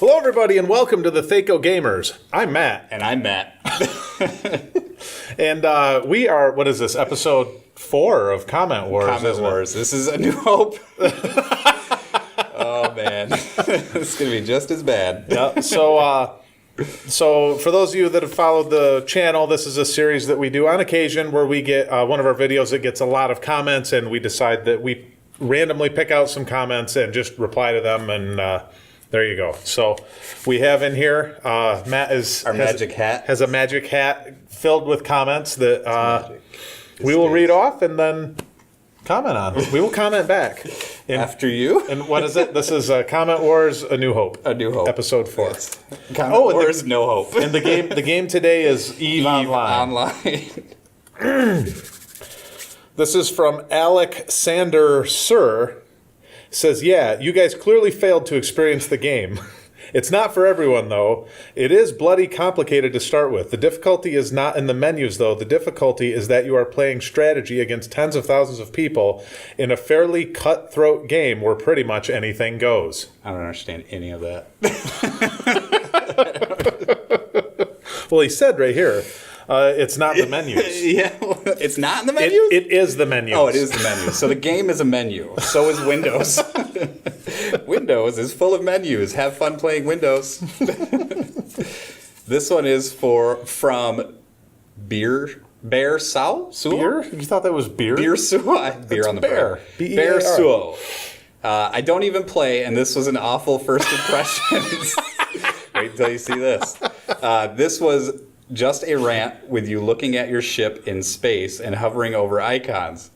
Hello, everybody, and welcome to the Thaco Gamers. I'm Matt. And I'm Matt. And we are, what is this, episode 4 of Comment Wars? Comment Wars. This is A New Hope. Oh, man. It's going to be just as bad. Yeah, so for those of you that have followed the channel, this is a series that we do on occasion where we get one of our videos that gets a lot of comments, and we decide that we randomly pick out some comments and just reply to them, and there you go. So we have in here, Matt has a magic hat filled with comments that we will read off and then comment on. We will comment back. After you? And what is it? This is Comment Wars, A New Hope. A New Hope. Episode 4. Yes. Comment Wars, No Hope. And the game today is Eve Online. This is from Alexander Sir. Says, yeah, you guys clearly failed to experience the game. It's not for everyone, though. It is bloody complicated to start with. The difficulty is not in the menus, though. The difficulty is that you are playing strategy against tens of thousands of people in a fairly cutthroat game where pretty much anything goes. I don't understand any of that. Well, he said right here, it's not the menus. Yeah, it's not in the menus? It is the menus. Oh, it is the menu. So the game is a menu. So is Windows. Windows is full of menus. Have fun playing Windows. This one is from Bear Sao? Beer? You thought that was beer? Beer Suo. Beer on the Bear. brain. Bear Suo. I don't even play, and this was an awful first impression. Wait until you see this. This was just a rant with you looking at your ship in space and hovering over icons.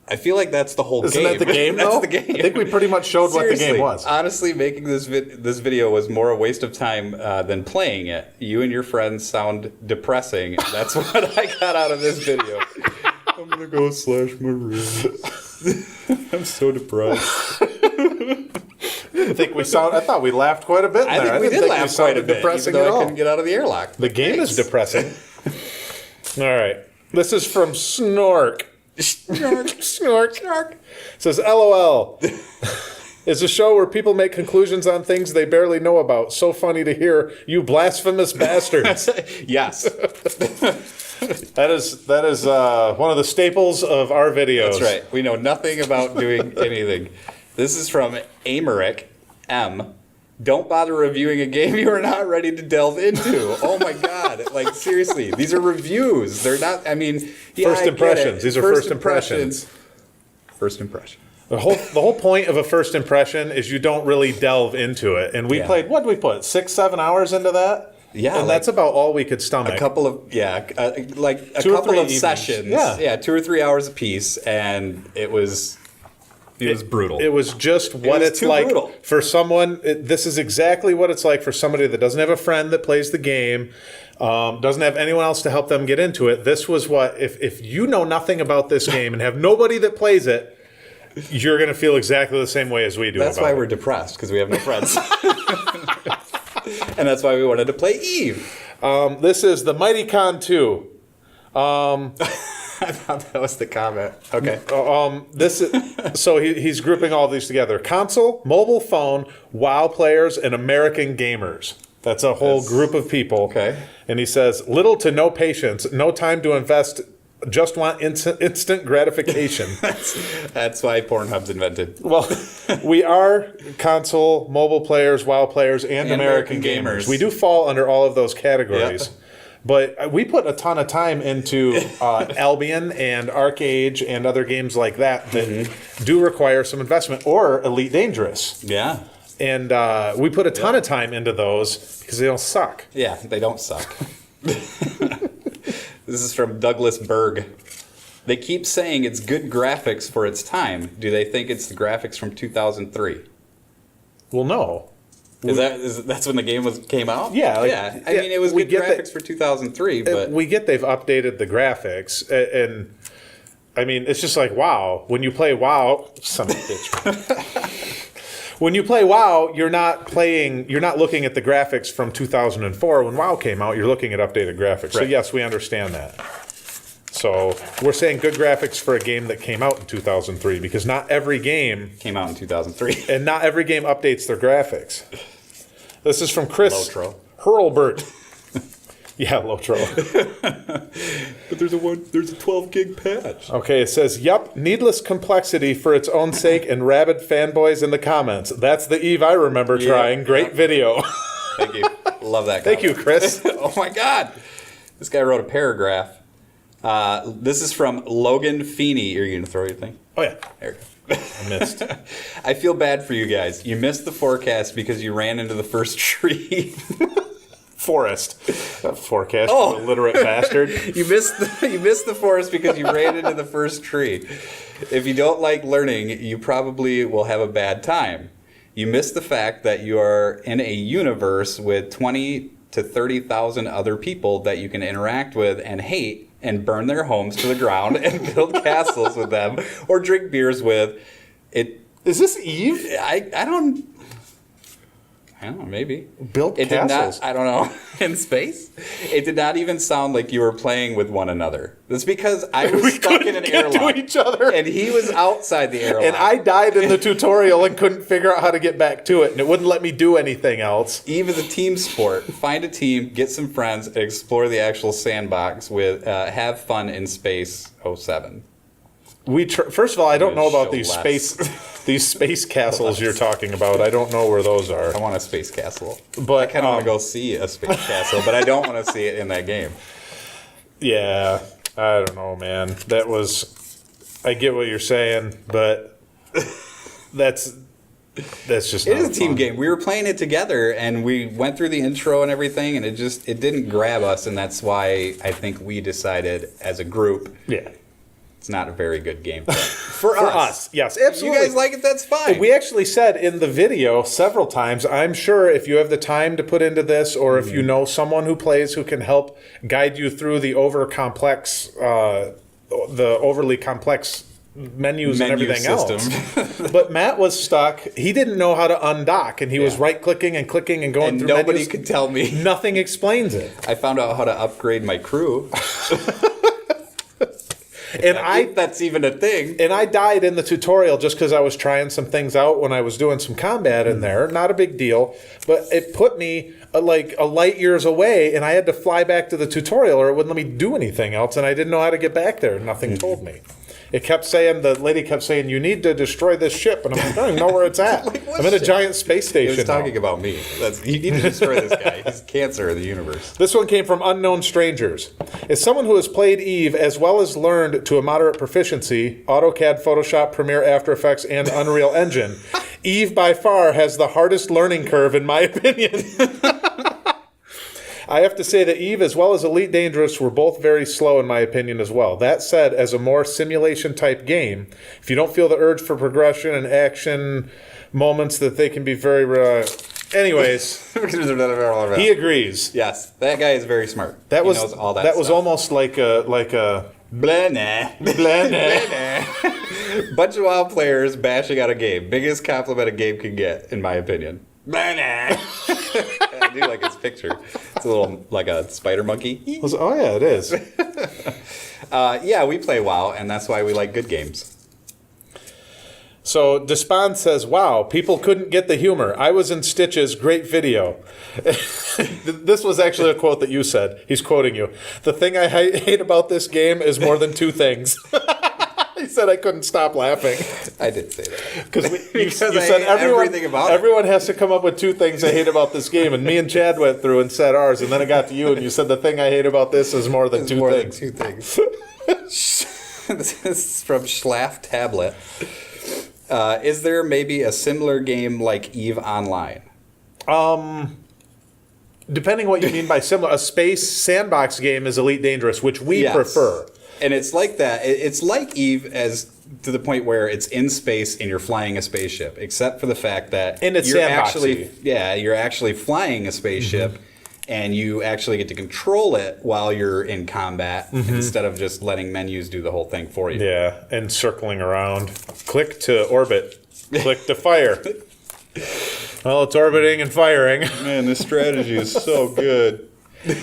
I feel like that's the whole game. Isn't that the game, though? That's the game. I think we pretty much showed what the game was. Honestly, making this video was more a waste of time than playing it. You and your friends sound depressing. That's what I got out of this video. I'm going to go slash my wrist. I'm so depressed. I thought we laughed quite a bit in there. I think we did laugh quite a bit, depressing even though at all. I couldn't get out of the airlock. The game is depressing. All right. This is from Snork. Snork. It says, LOL. It's a show where people make conclusions on things they barely know about. So funny to hear, you blasphemous bastards. Yes. That is one of the staples of our videos. That's right. We know nothing about doing anything. This is from Americ M. Don't bother reviewing a game you are not ready to delve into. Oh my God. Like, seriously, these are reviews. They're not, First impressions. These are first impressions. First impression. The whole point of a first impression is you don't really delve into it. And we played, what did we put, 6-7 hours into that? Yeah. And that's about all we could stomach. A couple of, couple of sessions. Yeah, 2 or 3 hours apiece. And it was brutal. It was just what it's like brutal. For someone. This is exactly what it's like for somebody that doesn't have a friend that plays the game, doesn't have anyone else to help them get into it. This was what, if you know nothing about this game and have nobody that plays it, you're going to feel exactly the same way as we do. That's why we're depressed, because we have no friends. And that's why we wanted to play Eve. This is the Mighty Con 2. I thought that was the comment. Okay. So he's grouping all these together: console, mobile phone, WoW players, and American gamers. That's a whole group of people. Okay. And he says, little to no patience, no time to invest, just want instant gratification. That's why Pornhub's invented. Well, we are console, mobile players, WoW players, and American gamers. We do fall under all of those categories. Yeah. But we put a ton of time into Albion and ArcAge and other games like that do require some investment, or Elite Dangerous. Yeah. And we put a ton of time into those because they don't suck. Yeah, they don't suck. This is from Douglas Berg. They keep saying it's good graphics for its time. Do they think it's the graphics from 2003? Well, no. That's when the game came out? Yeah. I mean, it was good graphics for 2003, but... We get they've updated the graphics, and I mean, it's just like, wow. When you play WoW... Son of a bitch. When you play WoW, you're not looking at the graphics from 2004. When WoW came out, you're looking at updated graphics. Right. So yes, we understand that. So we're saying good graphics for a game that came out in 2003, because not every game came out in 2003, and not every game updates their graphics. This is from Chris Lotro. Hurlbert. Yeah, Lotro. But there's a 12 gig patch. Okay, it says, "Yup, needless complexity for its own sake and rabid fanboys in the comments. That's the Eve I remember trying. Great video." Thank you. Love that. Thank you, Chris. Oh my God. This guy wrote a paragraph. This is from Logan Feeney. Are you going to throw your thing? Oh, yeah. There we go. I missed. I feel bad for you guys. You missed the forecast because you ran into the first tree. Forest. That forecast, Oh. you illiterate bastard. You missed the forest because you ran into the first tree. If you don't like learning, you probably will have a bad time. You missed the fact that you are in a universe with 20 to 30,000 other people that you can interact with and hate and burn their homes to the ground and build castles with them or drink beers with. Is this Eve? I don't know, maybe. Built It castles. did not, I don't know, in space? It did not even sound like you were playing with one another. That's because I was stuck in an get to airlock. each other. And he was outside the airlock. And I died in the tutorial and couldn't figure out how to get back to it, and it wouldn't let me do anything else. Eve is a team sport. Find a team, get some friends, and explore the actual sandbox with Have Fun in Space 07. First of all, I don't know about Show these less. these space castles you're talking about. I don't know where those are. I want a space castle. But I kind of want to go see a space castle, but I don't want to see it in that game. Yeah, I don't know, man. I get what you're saying, but that's just It not is a team fun. game. We were playing it together, and we went through the intro and everything, and it didn't grab us, and that's why I think we decided as a group Yeah. it's not a very good game for For us, yes, If you absolutely. guys like it, that's fine. We actually said in the video several times, I'm sure if you have the time to put into this, or if you know someone who plays who can help guide you through the overly complex menus and Menu everything system. else. But Matt was stuck. He didn't know how to undock, and he was Yeah. right-clicking and clicking and going and through nobody menus. could tell me. Nothing explains it. I found out how to upgrade my crew. And If that's even a thing. And I died in the tutorial just because I was trying some things out when I was doing some combat in there. Not a big deal, but it put me like a light years away, and I had to fly back to the tutorial, or it wouldn't let me do anything else, and I didn't know how to get back there. Nothing told me. It kept saying, the lady kept saying, "You need to destroy this ship," and I'm like, I don't even know where it's at. what I'm in a ship? giant space He station was talking now. about me. You need to destroy this guy. He's cancer of the universe. This one came from Unknown Strangers. As someone who has played Eve as well as learned to a moderate proficiency, AutoCAD, Photoshop, Premiere, After Effects, and Unreal Engine, Eve by far has the hardest learning curve in my opinion. I have to say that Eve as well as Elite Dangerous were both very slow in my opinion as well. That said, as a more simulation type game, if you don't feel the urge for progression and action moments, that they can be very... Anyways, he agrees. Yes, that guy is very smart. That He was knows all that that was stuff. almost like a Blah, nah. Bunch of wild players bashing out a game. Biggest compliment a game can get, in my opinion. Blah, nah. I do like his picture. It's a little like a spider monkey. Oh yeah, it is. Yeah, we play WoW, and that's why we like good games. So Despond says, "Wow, people couldn't get the humor. I was in stitches. Great video." This was actually a quote that you said. He's quoting you. "The thing I hate about this game is more than two things." He said I couldn't stop laughing. I did say that. Because you Because I said hate everything about it. everyone has to come up with two things I hate about this game, and me and Chad went through and said ours, and then it got to you, and you said the thing I hate about this is more than It's two more things. than two things. This is from Schlaf Tablet. Is there maybe a similar game like Eve Online? Depending what you mean by similar, a space sandbox game is Elite Dangerous, which we Yes. prefer. And it's like that. It's like Eve as to the point where it's in space and you're flying a spaceship, except for the fact that And it's you're sandboxy. you're actually flying a spaceship. And you actually get to control it while you're in combat instead of just letting menus do the whole thing for you. Yeah, and circling around. Click to orbit. Click to fire. Well, it's orbiting and firing. Man, this strategy is so good.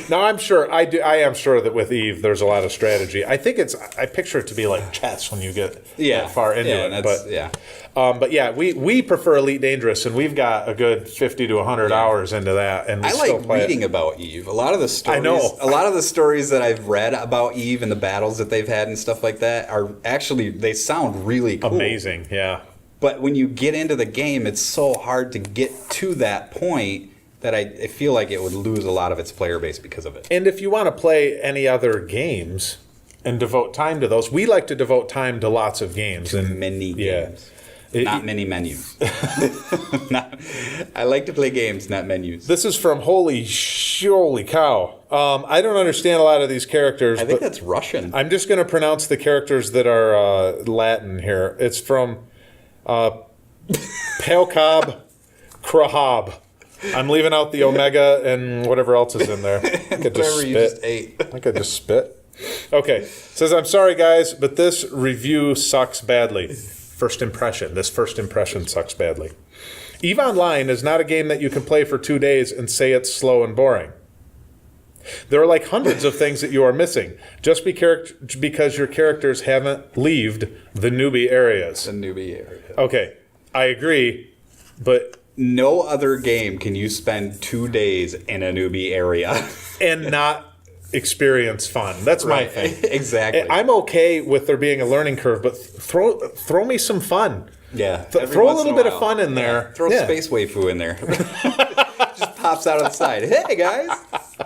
Now I'm sure I am sure that with Eve there's a lot of strategy. I think I picture it to be like chess when you get that far into it. But yeah, we prefer Elite Dangerous, and we've got a good 50 to 100 hours into that. And we I still like play reading about Eve. A lot of the stories. I know. A lot of the stories that I've read about Eve and the battles that they've had and stuff like that are actually, they sound really cool. Amazing, yeah. But when you get into the game, it's so hard to get to that point that I feel like it would lose a lot of its player base because of it. And if you want to play any other games and devote time to those, we like to devote time to lots of games. Many games. Not many menus. I like to play games, not menus. This is from Holy Cow. I don't understand a lot of these characters. I think that's Russian. I'm just going to pronounce the characters that are Latin here. It's from Palcob Krahab. I'm leaving out the omega and whatever else is in there. I could just spit. You just ate. I could just spit. Okay. It says, I'm sorry, guys, but this review sucks badly. This first impression sucks badly. EVE Online is not a game that you can play for 2 days and say it's slow and boring. There are like hundreds of things that you are missing just because your characters haven't leaved the newbie areas. Okay, I agree, but no other game can you spend 2 days in a newbie area and not experience fun. That's my thing. Exactly. I'm okay with there being a learning curve, but throw me some fun. Yeah. Throw a little bit of fun in there. Throw Space Waifu in there. Just pops out of the side. Hey guys,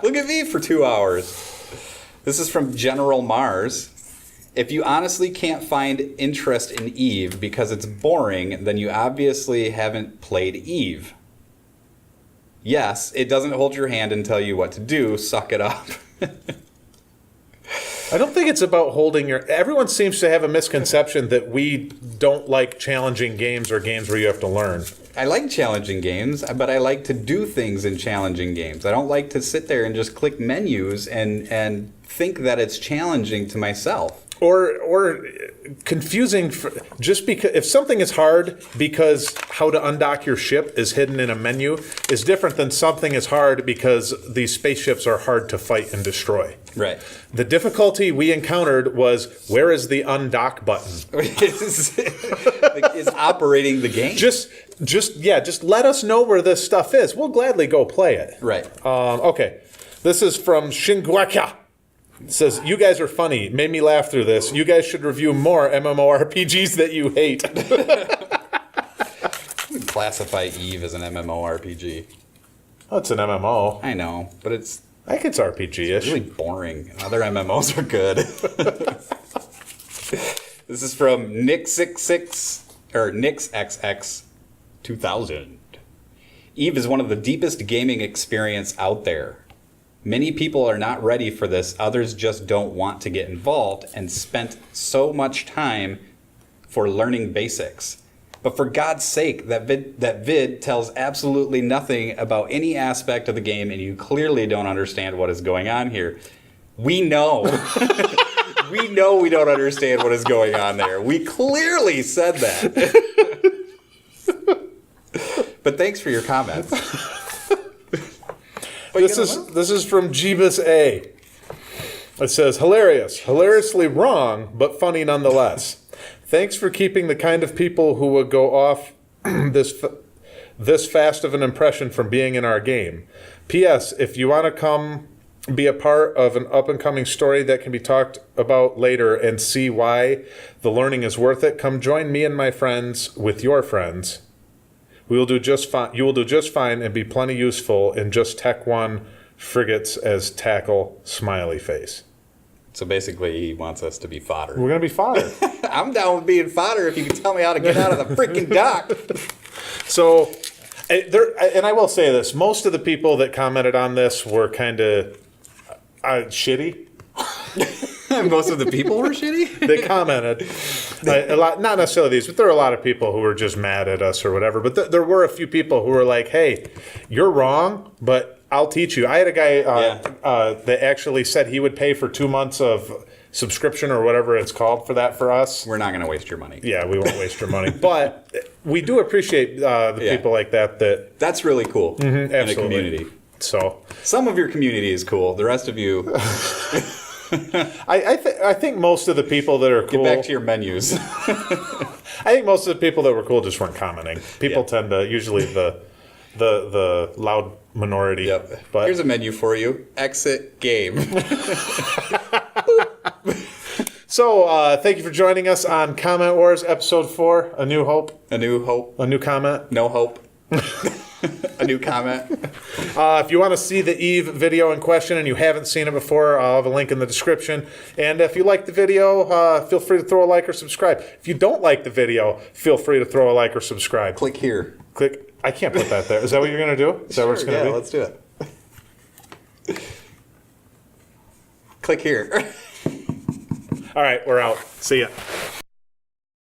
look at me for 2 hours. This is from General Mars. If you honestly can't find interest in Eve because it's boring, then you obviously haven't played Eve. Yes, it doesn't hold your hand and tell you what to do. Suck it up. I don't think it's about holding your... Everyone seems to have a misconception that we don't like challenging games or games where you have to learn. I like challenging games, but I like to do things in challenging games. I don't like to sit there and just click menus and think that it's challenging to myself. Or confusing, just because if something is hard because how to undock your ship is hidden in a menu is different than something is hard because these spaceships are hard to fight and destroy. Right. The difficulty we encountered was, where is the undock button? Is operating the game. Just let us know where this stuff is. We'll gladly go play it. Right. Okay. This is from Shingwaka. It says, you guys are funny. Made me laugh through this. You guys should review more MMORPGs that you hate. Classify Eve as an MMORPG. Oh, it's an MMO. I know, but it's... I think it's RPG-ish. Really boring. Other MMOs are good. This is from NixXX 2000. Eve is one of the deepest gaming experience out there. Many people are not ready for this. Others just don't want to get involved and spent so much time for learning basics. But for God's sake, that vid tells absolutely nothing about any aspect of the game, and you clearly don't understand what is going on here. We know. We know we don't understand what is going on there. We clearly said that. But thanks for your comments. This is from Jeebus A. It says, hilariously wrong, but funny nonetheless. Thanks for keeping the kind of people who would go off this fast of an impression from being in our game. P.S. If you want to come be a part of an up-and-coming story that can be talked about later and see why the learning is worth it, come join me and my friends with your friends. We will do just fine. You will do just fine and be plenty useful in just Tech 1 frigates as tackle, smiley face. So basically, he wants us to be fodder. We're going to be fodder. I'm down with being fodder if you can tell me how to get out of the freaking dock. So, and I will say this. Most of the people that commented on this were kind of shitty. Most of the people were shitty? They commented. A lot, not necessarily these, but there are a lot of people who were just mad at us or whatever. But there were a few people who were like, hey, you're wrong, but I'll teach you. I had a guy that actually said he would pay for 2 months of subscription or whatever it's called for that for us. We're not going to waste your money. Yeah, we won't waste your money. But we do appreciate the people like that. That's really cool in absolutely. a community. So Some of your community is cool. The rest of you, I think most of the people that are cool. get back to your menus. I think most of the people that were cool just weren't commenting. People tend to usually the loud minority. Yep. But Here's a menu for you. Exit game. so thank you for joining us on Comment Wars Episode 4, A New Hope. A new hope. A new comment. No hope. A new comment. If you want to see the Eve video in question and you haven't seen it before, I'll have a link in the description. And if you like the video, feel free to throw a like or subscribe. If you don't like the video, feel free to throw a like or subscribe. Click here. Click. I can't put that there. Is that what you're going to do? Is that what it's going to be? Let's do it. Click here. All right, we're out. See ya.